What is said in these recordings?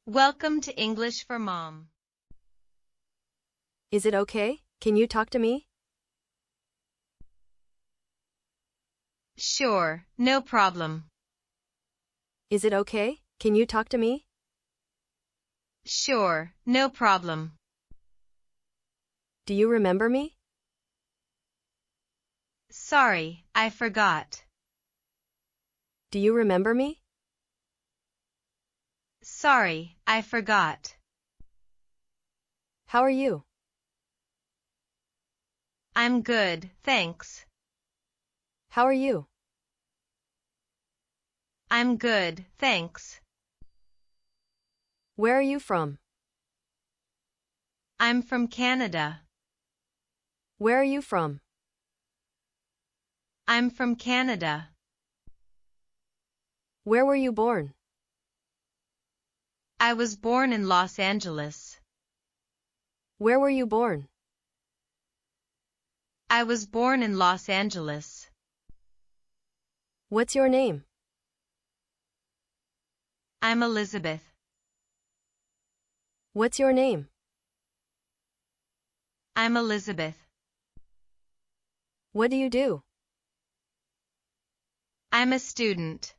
Welcome to English for Mom. Is it okay? Can you talk to me? Sure, no problem. Is it okay? Can you talk to me? Sure, no problem. Do you remember me? Sorry, I forgot. Do you remember me? Sorry, I forgot. How are you? I'm good, thanks. How are you? I'm good, thanks. Where are you from? I'm from Canada. Where are you from? I'm from Canada. Where were you born? I was born in Los Angeles. Where were you born? I was born in Los Angeles. What's your name? I'm Elizabeth. What's your name? I'm Elizabeth. What do you do? I'm a student.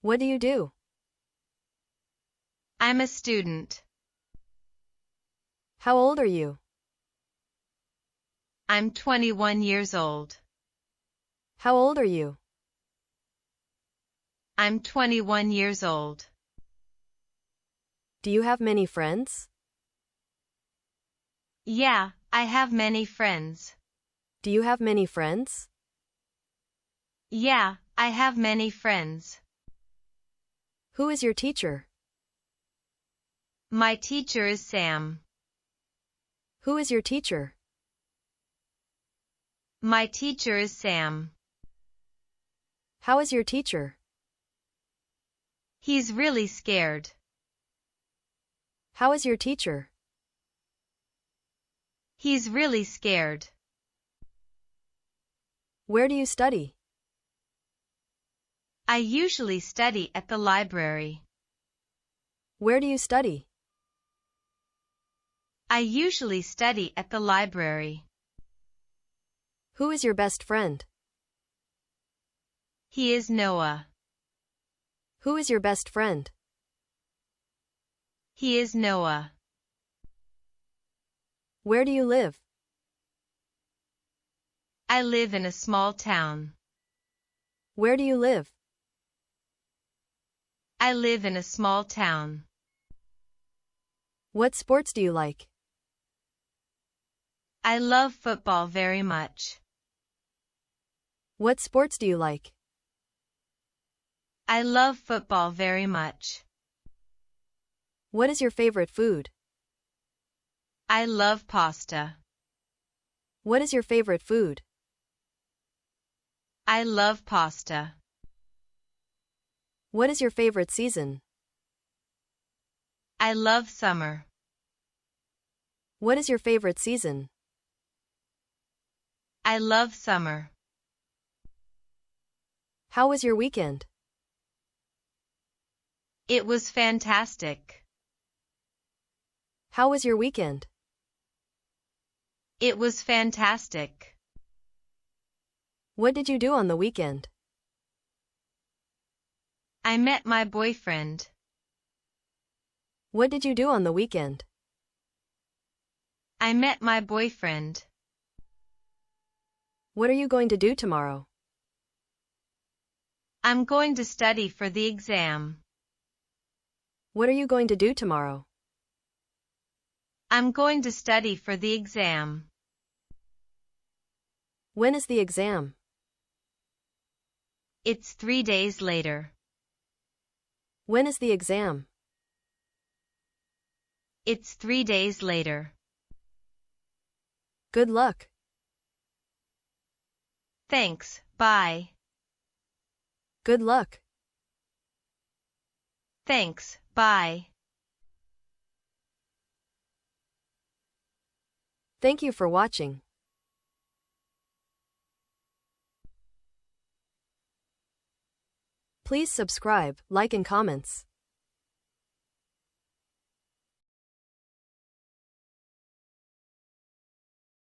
What do you do? I'm a student. How old are you? I'm 21 years old. How old are you? I'm 21 years old. Do you have many friends? Yeah, I have many friends. Do you have many friends? Yeah, I have many friends. Who is your teacher? My teacher is Sam. Who is your teacher? My teacher is Sam. How is your teacher? He's really scared. How is your teacher? He's really scared. Where do you study? I usually study at the library. Where do you study? I usually study at the library. Who is your best friend? He is Noah. Who is your best friend? He is Noah. Where do you live? I live in a small town. Where do you live? I live in a small town. What sports do you like? I love football very much. What sports do you like? I love football very much. What is your favorite food? I love pasta. What is your favorite food? I love pasta. What is your favorite season? I love summer. What is your favorite season? I love summer. How was your weekend? It was fantastic. How was your weekend? It was fantastic. What did you do on the weekend? I met my boyfriend. What did you do on the weekend? I met my boyfriend. What are you going to do tomorrow? I'm going to study for the exam. What are you going to do tomorrow? I'm going to study for the exam. When is the exam? It's 3 days later. When is the exam? It's 3 days later. Good luck. Thanks, bye. Good luck. Thanks, bye. Thank you for watching. Please subscribe, like and comments.